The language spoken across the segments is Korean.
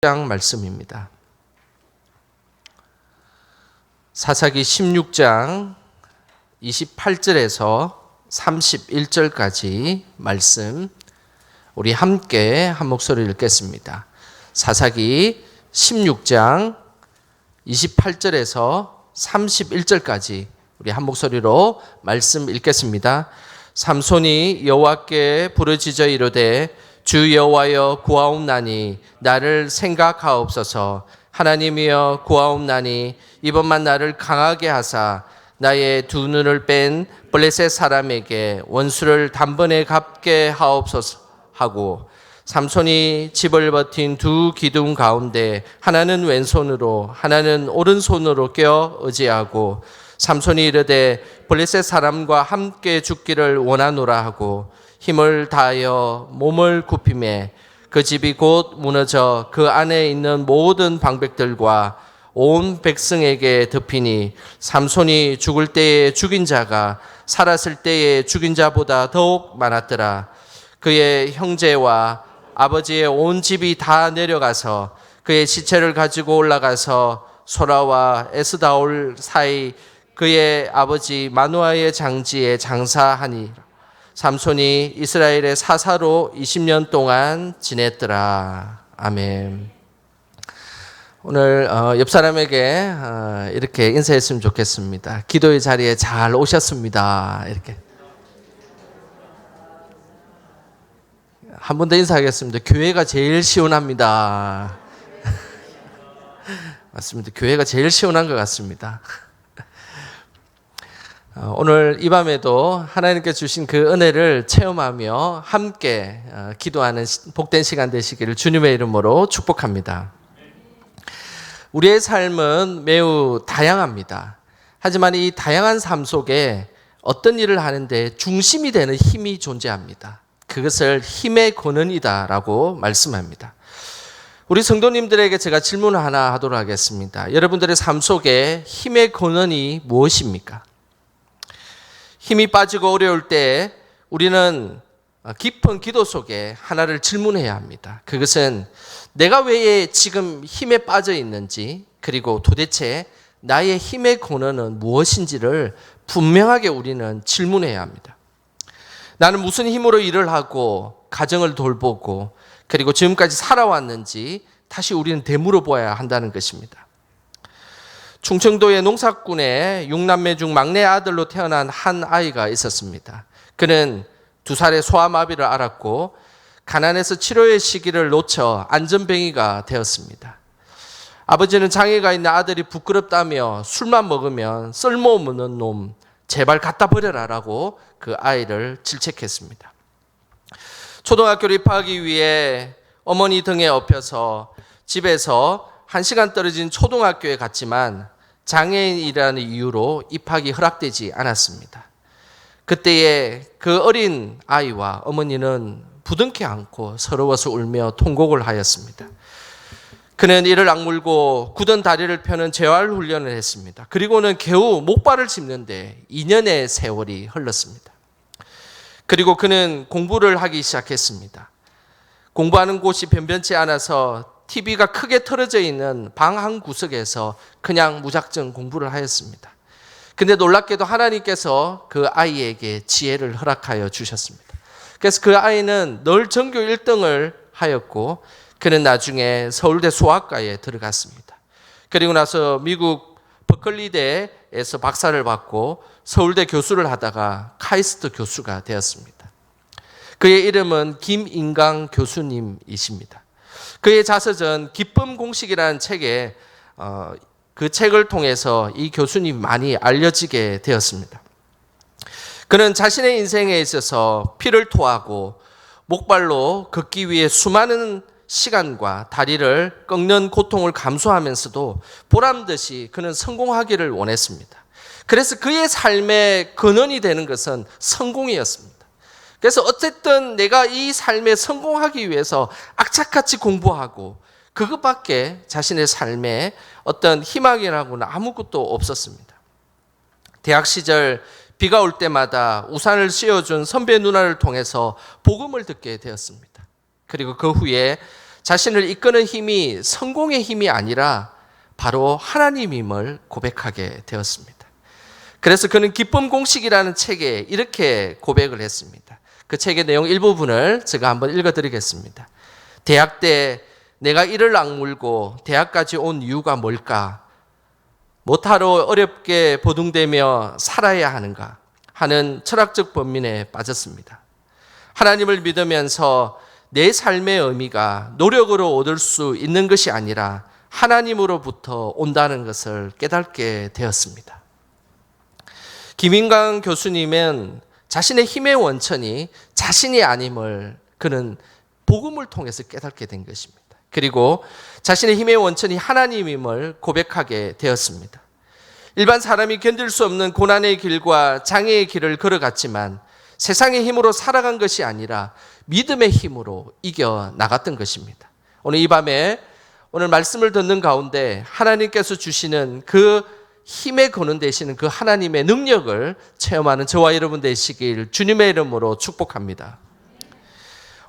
16장 말씀입니다. 사사기 16장 28절에서 31절까지 말씀 우리 함께 한 목소리 읽겠습니다. 사사기 16장 28절에서 31절까지 우리 한 목소리로 말씀 읽겠습니다. 삼손이 여호와께 부르짖어 이르되 주 여호와여 구하옵나니 나를 생각하옵소서. 하나님이여 구하옵나니 이번만 나를 강하게 하사 나의 두 눈을 뺀 블레셋 사람에게 원수를 단번에 갚게 하옵소서 하고, 삼손이 집을 버틴 두 기둥 가운데 하나는 왼손으로 하나는 오른손으로 껴 의지하고, 삼손이 이르되 블레셋 사람과 함께 죽기를 원하노라 하고 힘을 다하여 몸을 굽히매 그 집이 곧 무너져 그 안에 있는 모든 방백들과 온 백성에게 덮이니, 삼손이 죽을 때에 죽인 자가 살았을 때에 죽인 자보다 더욱 많았더라. 그의 형제와 아버지의 온 집이 다 내려가서 그의 시체를 가지고 올라가서 소라와 에스다올 사이 그의 아버지 마누아의 장지에 장사하니, 삼손이 이스라엘의 사사로 20년 동안 지냈더라. 아멘. 오늘 옆 사람에게 이렇게 인사했으면 좋겠습니다. 기도의 자리에 잘 오셨습니다. 이렇게 한 번 더 인사하겠습니다. 교회가 제일 시원합니다. 맞습니다. 교회가 제일 시원한 것 같습니다. 오늘 이 밤에도 하나님께 주신 그 은혜를 체험하며 함께 기도하는 복된 시간 되시기를 주님의 이름으로 축복합니다. 우리의 삶은 매우 다양합니다. 하지만 이 다양한 삶 속에 어떤 일을 하는데 중심이 되는 힘이 존재합니다. 그것을 힘의 근원이다라고 말씀합니다. 우리 성도님들에게 제가 질문을 하나 하도록 하겠습니다. 여러분들의 삶 속에 힘의 근원이 무엇입니까? 힘이 빠지고 어려울 때 우리는 깊은 기도 속에 하나를 질문해야 합니다. 그것은 내가 왜 지금 힘에 빠져 있는지, 그리고 도대체 나의 힘의 근원은 무엇인지를 분명하게 우리는 질문해야 합니다. 나는 무슨 힘으로 일을 하고 가정을 돌보고 그리고 지금까지 살아왔는지 다시 우리는 되물어보아야 한다는 것입니다. 충청도의 농사꾼의 6남매 중 막내 아들로 태어난 한 아이가 있었습니다. 그는 2살에 소아마비를 앓았고 가난해서 치료의 시기를 놓쳐 안전뱅이가 되었습니다. 아버지는 장애가 있는 아들이 부끄럽다며 술만 먹으면 쓸모없는 놈, 제발 갖다 버려라라고 그 아이를 질책했습니다. 초등학교를 입학하기 위해 어머니 등에 업혀서 집에서 1시간 떨어진 초등학교에 갔지만 장애인이라는 이유로 입학이 허락되지 않았습니다. 그때에 그 어린 아이와 어머니는 부둥켜 안고 서러워서 울며 통곡을 하였습니다. 그는 이를 악물고 굳은 다리를 펴는 재활훈련을 했습니다. 그리고는 겨우 목발을 짚는데 2년의 세월이 흘렀습니다. 그리고 그는 공부를 하기 시작했습니다. 공부하는 곳이 변변치 않아서 TV가 크게 틀어져 있는 방 한 구석에서 그냥 무작정 공부를 하였습니다. 근데 놀랍게도 하나님께서 그 아이에게 지혜를 허락하여 주셨습니다. 그래서 그 아이는 늘 전교 1등을 하였고 그는 나중에 서울대 수학과에 들어갔습니다. 그리고 나서 미국 버클리대에서 박사를 받고 서울대 교수를 하다가 카이스트 교수가 되었습니다. 그의 이름은 김인강 교수님이십니다. 그의 자서전 기쁨 공식이라는 책에 그 책을 통해서 이 교수님이 많이 알려지게 되었습니다. 그는 자신의 인생에 있어서 피를 토하고 목발로 걷기 위해 수많은 시간과 다리를 꺾는 고통을 감수하면서도 보람듯이 그는 성공하기를 원했습니다. 그래서 그의 삶의 근원이 되는 것은 성공이었습니다. 그래서 어쨌든 내가 이 삶에 성공하기 위해서 악착같이 공부하고 그것밖에 자신의 삶에 어떤 희망이라고는 아무것도 없었습니다. 대학 시절 비가 올 때마다 우산을 씌워준 선배 누나를 통해서 복음을 듣게 되었습니다. 그리고 그 후에 자신을 이끄는 힘이 성공의 힘이 아니라 바로 하나님임을 고백하게 되었습니다. 그래서 그는 기쁨 공식이라는 책에 이렇게 고백을 했습니다. 그 책의 내용 일부분을 제가 한번 읽어드리겠습니다. 대학 때 내가 이를 악물고 대학까지 온 이유가 뭘까? 못하러 어렵게 보둥대며 살아야 하는가 하는 철학적 번민에 빠졌습니다. 하나님을 믿으면서 내 삶의 의미가 노력으로 얻을 수 있는 것이 아니라 하나님으로부터 온다는 것을 깨닫게 되었습니다. 김인강 교수님은 자신의 힘의 원천이 자신이 아님을 그는 복음을 통해서 깨닫게 된 것입니다. 그리고 자신의 힘의 원천이 하나님임을 고백하게 되었습니다. 일반 사람이 견딜 수 없는 고난의 길과 장애의 길을 걸어갔지만 세상의 힘으로 살아간 것이 아니라 믿음의 힘으로 이겨나갔던 것입니다. 오늘 이 밤에 오늘 말씀을 듣는 가운데 하나님께서 주시는 그 힘에 거론되시는 그 하나님의 능력을 체험하는 저와 여러분 되시길 주님의 이름으로 축복합니다.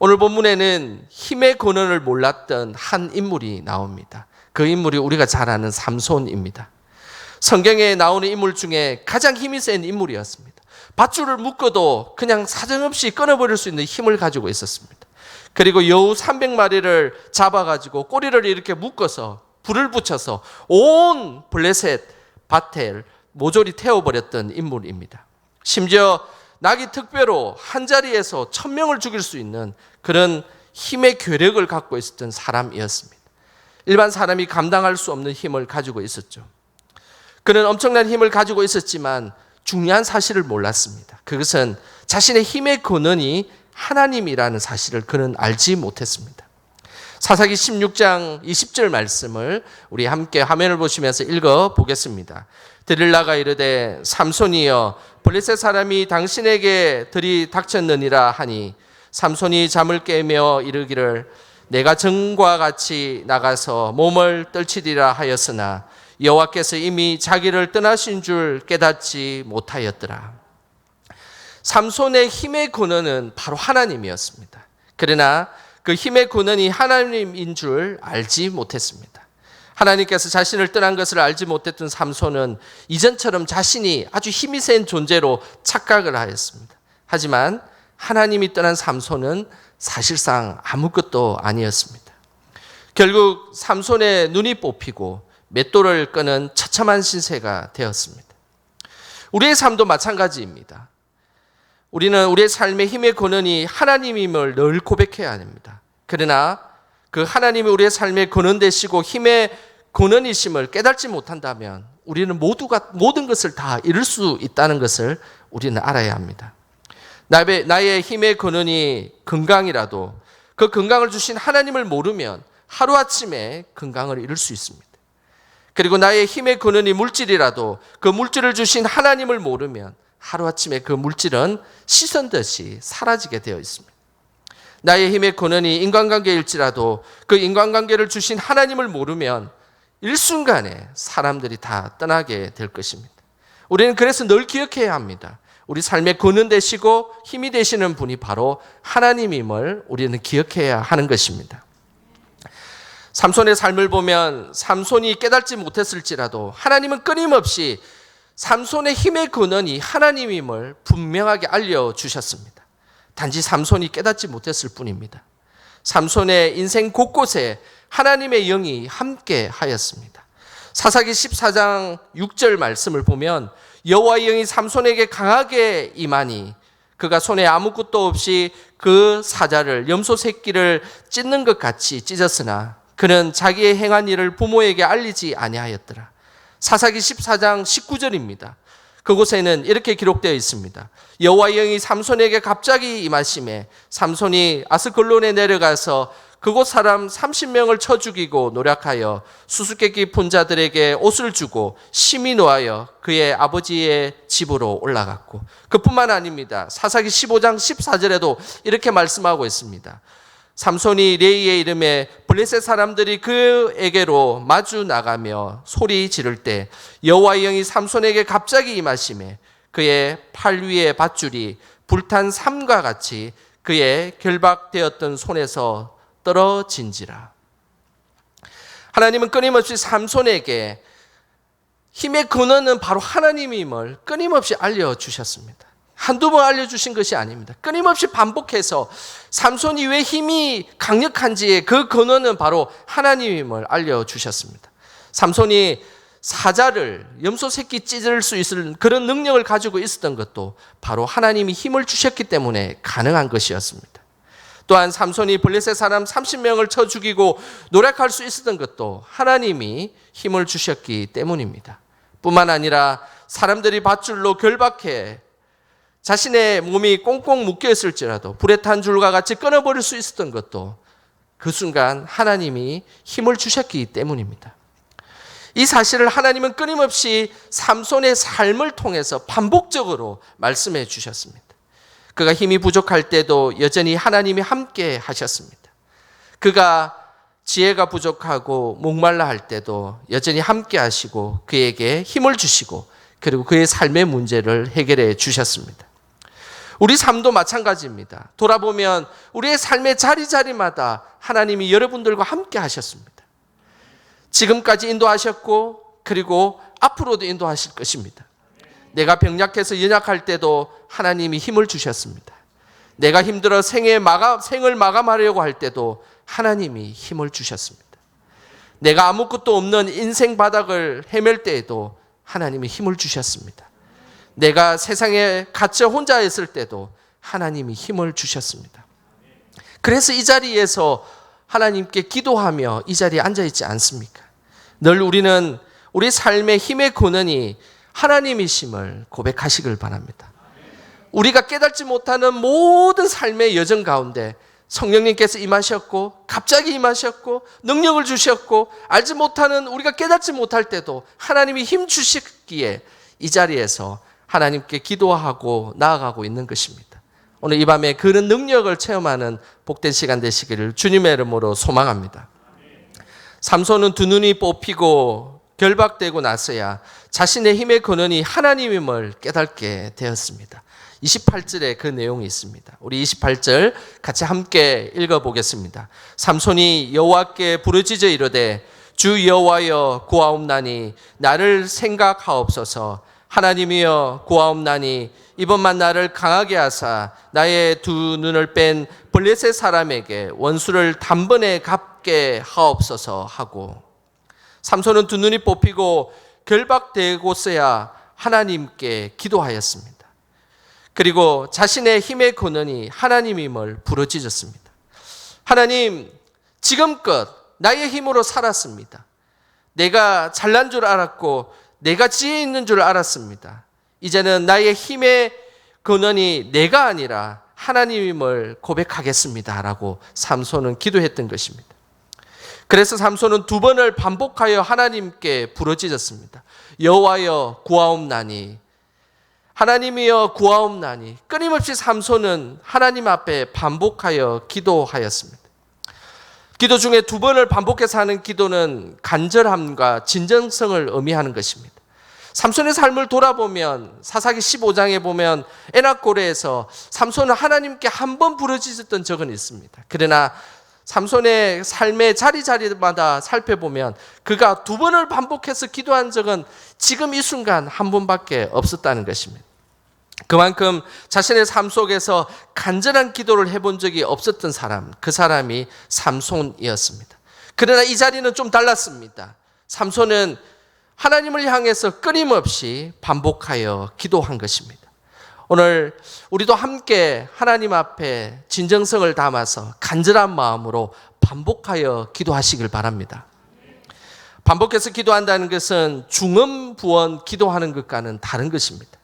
오늘 본문에는 힘의 근원을 몰랐던 한 인물이 나옵니다. 그 인물이 우리가 잘 아는 삼손입니다. 성경에 나오는 인물 중에 가장 힘이 센 인물이었습니다. 밧줄을 묶어도 그냥 사정없이 끊어버릴 수 있는 힘을 가지고 있었습니다. 그리고 여우 300마리를 잡아가지고 꼬리를 이렇게 묶어서 불을 붙여서 온 블레셋 밭을 모조리 태워버렸던 인물입니다. 심지어 나귀 특배로 한 자리에서 1000명을 죽일 수 있는 그런 힘의 괴력을 갖고 있었던 사람이었습니다. 일반 사람이 감당할 수 없는 힘을 가지고 있었죠. 그는 엄청난 힘을 가지고 있었지만 중요한 사실을 몰랐습니다. 그것은 자신의 힘의 근원이 하나님이라는 사실을 그는 알지 못했습니다. 사사기 16장 20절 말씀을 우리 함께 화면을 보시면서 읽어보겠습니다. 드릴라가 이르되 삼손이여 블레셋 사람이 당신에게 들이닥쳤느니라 하니 삼손이 잠을 깨며 이르기를 내가 전과 같이 나가서 몸을 떨치리라 하였으나 여호와께서 이미 자기를 떠나신 줄 깨닫지 못하였더라. 삼손의 힘의 근원은 바로 하나님이었습니다. 그러나 그 힘의 근원이 하나님인 줄 알지 못했습니다. 하나님께서 자신을 떠난 것을 알지 못했던 삼손은 이전처럼 자신이 아주 힘이 센 존재로 착각을 하였습니다. 하지만 하나님이 떠난 삼손은 사실상 아무것도 아니었습니다. 결국 삼손의 눈이 뽑히고 맷돌을 끄는 처참한 신세가 되었습니다. 우리의 삶도 마찬가지입니다. 우리는 우리의 삶의 힘의 근원이 하나님임을 늘 고백해야 합니다. 그러나 그 하나님이 우리의 삶의 근원 되시고 힘의 근원이심을 깨닫지 못한다면 우리는 모든 것을 다 잃을 수 있다는 것을 우리는 알아야 합니다. 나의 힘의 근원이 건강이라도 그 건강을 주신 하나님을 모르면 하루아침에 건강을 잃을 수 있습니다. 그리고 나의 힘의 근원이 물질이라도 그 물질을 주신 하나님을 모르면 하루아침에 그 물질은 씻은 사라지게 되어 있습니다. 나의 힘의 근원이 인간관계일지라도 그 인간관계를 주신 하나님을 모르면 일순간에 사람들이 다 떠나게 될 것입니다. 우리는 그래서 늘 기억해야 합니다. 우리 삶의 근원 되시고 힘이 되시는 분이 바로 하나님임을 우리는 기억해야 하는 것입니다. 삼손의 삶을 보면 삼손이 깨닫지 못했을지라도 하나님은 끊임없이 삼손의 힘의 근원이 하나님임을 분명하게 알려주셨습니다. 단지 삼손이 깨닫지 못했을 뿐입니다. 삼손의 인생 곳곳에 하나님의 영이 함께 하였습니다. 사사기 14장 6절 말씀을 보면 여호와의 영이 삼손에게 강하게 임하니 그가 손에 아무것도 없이 그 사자를 염소 새끼를 찢는 것 같이 찢었으나 그는 자기의 행한 일을 부모에게 알리지 아니하였더라. 사사기 14장 19절입니다. 그곳에는 이렇게 기록되어 있습니다. 여호와의 영이 삼손에게 갑자기 임하심에 삼손이 아스글론에 내려가서 그곳 사람 30명을 쳐 죽이고 노략하여 수수께끼 푼 자들에게 옷을 주고 심히 노하여 그의 아버지의 집으로 올라갔고 그뿐만 아닙니다. 사사기 15장 14절에도 이렇게 말씀하고 있습니다. 삼손이 레이의 이름에 블레셋 사람들이 그에게로 마주 나가며 소리 지를 때 여호와의 영이 삼손에게 갑자기 임하심에 그의 팔 위에 밧줄이 불탄 삼과 같이 그의 결박되었던 손에서 떨어진지라. 하나님은 끊임없이 삼손에게 힘의 근원은 바로 하나님임을 끊임없이 알려주셨습니다. 한두 번 알려주신 것이 아닙니다. 끊임없이 반복해서 삼손이 왜 힘이 강력한지의 그 근원은 바로 하나님임을 알려주셨습니다. 삼손이 사자를, 염소 새끼 찢을 수 있을 그런 능력을 가지고 있었던 것도 바로 하나님이 힘을 주셨기 때문에 가능한 것이었습니다. 또한 삼손이 블레셋 사람 30명을 쳐 죽이고 노력할 수 있었던 것도 하나님이 힘을 주셨기 때문입니다. 뿐만 아니라 사람들이 밧줄로 결박해 자신의 몸이 꽁꽁 묶여 있을지라도 불에 탄 줄과 같이 끊어버릴 수 있었던 것도 그 순간 하나님이 힘을 주셨기 때문입니다. 이 사실을 하나님은 끊임없이 삼손의 삶을 통해서 반복적으로 말씀해 주셨습니다. 그가 힘이 부족할 때도 여전히 하나님이 함께 하셨습니다. 그가 지혜가 부족하고 목말라 할 때도 여전히 함께 하시고 그에게 힘을 주시고 그리고 그의 삶의 문제를 해결해 주셨습니다. 우리 삶도 마찬가지입니다. 돌아보면 우리의 삶의 자리자리마다 하나님이 여러분들과 함께 하셨습니다. 지금까지 인도하셨고 그리고 앞으로도 인도하실 것입니다. 내가 병약해서 연약할 때도 하나님이 힘을 주셨습니다. 내가 힘들어 생을 마감하려고 할 때도 하나님이 힘을 주셨습니다. 내가 아무것도 없는 인생 바닥을 헤맬 때에도 하나님이 힘을 주셨습니다. 내가 세상에 갇혀 혼자 있을 때도 하나님이 힘을 주셨습니다. 그래서 이 자리에서 하나님께 기도하며 이 자리에 앉아있지 않습니까? 늘 우리는 우리 삶의 힘의 근원이 하나님이심을 고백하시길 바랍니다. 우리가 깨닫지 못하는 모든 삶의 여정 가운데 성령님께서 임하셨고 갑자기 임하셨고 능력을 주셨고 알지 못하는 우리가 깨닫지 못할 때도 하나님이 힘 주시기에 이 자리에서 하나님께 기도하고 나아가고 있는 것입니다. 오늘 이 밤에 그런 능력을 체험하는 복된 시간 되시기를 주님의 이름으로 소망합니다. 삼손은 두 눈이 뽑히고 결박되고 나서야 자신의 힘의 근원이 하나님임을 깨닫게 되었습니다. 28절에 그 내용이 있습니다. 우리 28절 같이 함께 읽어보겠습니다. 삼손이 여호와께 부르짖어 이르되 주 여호와여 구하옵나니 나를 생각하옵소서. 하나님이여 구하옵나니 이번만 나를 강하게 하사 나의 두 눈을 뺀 블레셋 사람에게 원수를 단번에 갚게 하옵소서 하고, 삼손은 두 눈이 뽑히고 결박되고서야 하나님께 기도하였습니다. 그리고 자신의 힘의 근원이 하나님임을 부르짖었습니다. 하나님, 지금껏 나의 힘으로 살았습니다. 내가 잘난 줄 알았고 내가 지혜 있는 줄 알았습니다. 이제는 나의 힘의 근원이 내가 아니라 하나님임을 고백하겠습니다 라고 삼손은 기도했던 것입니다. 그래서 삼손은 두 번을 반복하여 하나님께 부르짖었습니다. 여호와여 구하옵나니, 하나님이여 구하옵나니. 끊임없이 삼손은 하나님 앞에 반복하여 기도하였습니다. 기도 중에 두 번을 반복해서 하는 기도는 간절함과 진정성을 의미하는 것입니다. 삼손의 삶을 돌아보면 사사기 15장에 보면 에낙고레에서 삼손은 하나님께 한 번 부르짖었던 적은 있습니다. 그러나 삼손의 삶의 자리자리마다 살펴보면 그가 두 번을 반복해서 기도한 적은 지금 이 순간 한 번밖에 없었다는 것입니다. 그만큼 자신의 삶 속에서 간절한 기도를 해본 적이 없었던 사람, 그 사람이 삼손이었습니다. 그러나 이 자리는 좀 달랐습니다. 삼손은 하나님을 향해서 끊임없이 반복하여 기도한 것입니다. 오늘 우리도 함께 하나님 앞에 진정성을 담아서 간절한 마음으로 반복하여 기도하시길 바랍니다. 반복해서 기도한다는 것은 중언부언 기도하는 것과는 다른 것입니다.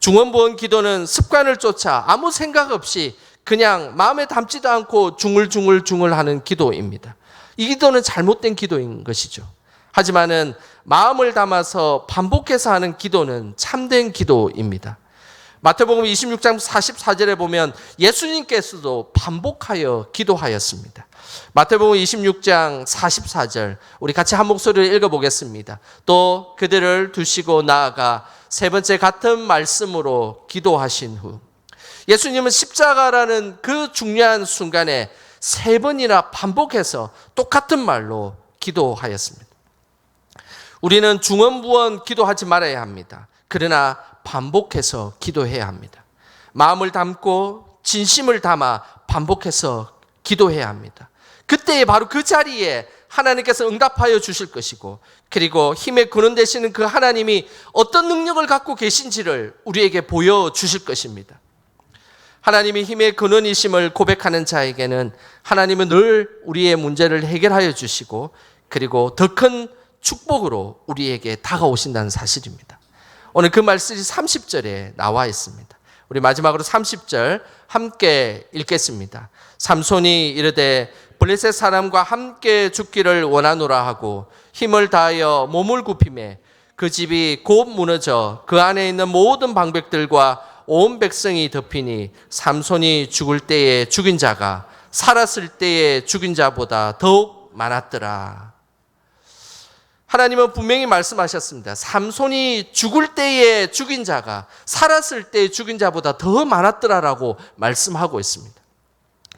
중언부언 기도는 습관을 쫓아 아무 생각 없이 그냥 마음에 담지도 않고 중얼중얼 하는 기도입니다. 이 기도는 잘못된 기도인 것이죠. 하지만은 마음을 담아서 반복해서 하는 기도는 참된 기도입니다. 마태복음 26장 44절에 보면 예수님께서도 반복하여 기도하였습니다. 마태복음 26장 44절 우리 같이 한 목소리로 읽어보겠습니다. 또 그들을 두시고 나아가 세 번째 같은 말씀으로 기도하신 후, 예수님은 십자가라는 그 중요한 순간에 3번이나 반복해서 똑같은 말로 기도하였습니다. 우리는 중언부언 기도하지 말아야 합니다. 그러나 반복해서 기도해야 합니다. 마음을 담고 진심을 담아 반복해서 기도해야 합니다. 그때 바로 그 자리에 하나님께서 응답하여 주실 것이고, 그리고 힘의 근원 되시는 그 하나님이 어떤 능력을 갖고 계신지를 우리에게 보여주실 것입니다. 하나님이 힘의 근원이심을 고백하는 자에게는 하나님은 늘 우리의 문제를 해결하여 주시고, 그리고 더 큰 축복으로 우리에게 다가오신다는 사실입니다. 오늘 그 말씀이 30절에 나와 있습니다. 우리 마지막으로 30절 함께 읽겠습니다. 삼손이 이르되 블레셋 사람과 함께 죽기를 원하노라 하고 힘을 다하여 몸을 굽히매 그 집이 곧 무너져 그 안에 있는 모든 방백들과 온 백성이 덮이니 삼손이 죽을 때에 죽인 자가 살았을 때에 죽인 자보다 더욱 많았더라. 하나님은 분명히 말씀하셨습니다. 삼손이 죽을 때에 죽인 자가 살았을 때에 죽인 자보다 더 많았더라라고 말씀하고 있습니다.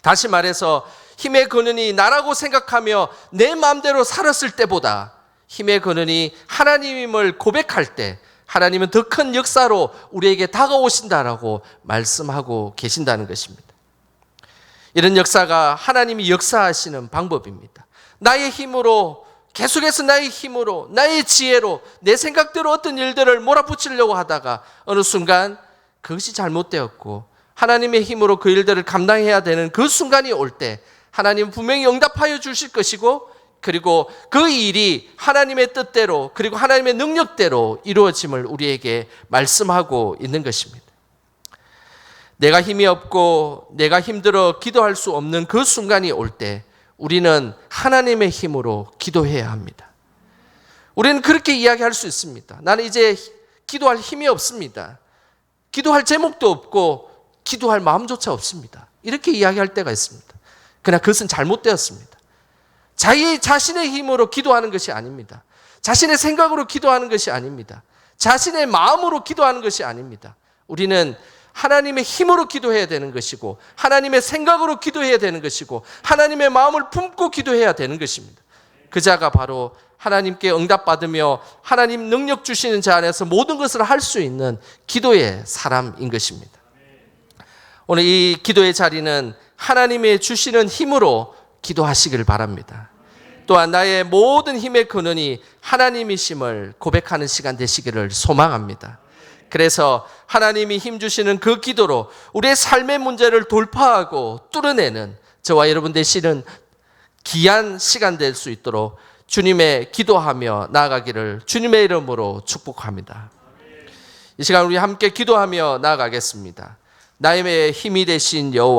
다시 말해서 힘의 근원이 나라고 생각하며 내 마음대로 살았을 때보다 힘의 근원이 하나님임을 고백할 때 하나님은 더 큰 역사로 우리에게 다가오신다라고 말씀하고 계신다는 것입니다. 이런 역사가 하나님이 역사하시는 방법입니다. 나의 힘으로, 계속해서 나의 힘으로, 나의 지혜로, 내 생각대로 어떤 일들을 몰아붙이려고 하다가 어느 순간 그것이 잘못되었고 하나님의 힘으로 그 일들을 감당해야 되는 그 순간이 올 때 하나님은 분명히 응답하여 주실 것이고, 그리고 그 일이 하나님의 뜻대로 그리고 하나님의 능력대로 이루어짐을 우리에게 말씀하고 있는 것입니다. 내가 힘이 없고 내가 힘들어 기도할 수 없는 그 순간이 올 때 우리는 하나님의 힘으로 기도해야 합니다. 우리는 그렇게 이야기할 수 있습니다. 나는 이제 기도할 힘이 없습니다. 기도할 제목도 없고 기도할 마음조차 없습니다. 이렇게 이야기할 때가 있습니다. 그러나 그것은 잘못되었습니다. 자신의 힘으로 기도하는 것이 아닙니다. 자신의 생각으로 기도하는 것이 아닙니다. 자신의 마음으로 기도하는 것이 아닙니다. 우리는 하나님의 힘으로 기도해야 되는 것이고 하나님의 생각으로 기도해야 되는 것이고 하나님의 마음을 품고 기도해야 되는 것입니다. 그 자가 바로 하나님께 응답받으며 하나님 능력 주시는 자 안에서 모든 것을 할 수 있는 기도의 사람인 것입니다. 오늘 이 기도의 자리는 하나님의 주시는 힘으로 기도하시길 바랍니다. 또한 나의 모든 힘의 근원이 하나님이심을 고백하는 시간 되시기를 소망합니다. 그래서 하나님이 힘 주시는 그 기도로 우리의 삶의 문제를 돌파하고 뚫어내는 저와 여러분 되시는 귀한 시간 될 수 있도록 주님의 기도하며 나아가기를 주님의 이름으로 축복합니다. 이 시간 우리 함께 기도하며 나아가겠습니다. 나의 힘이 되신 여호와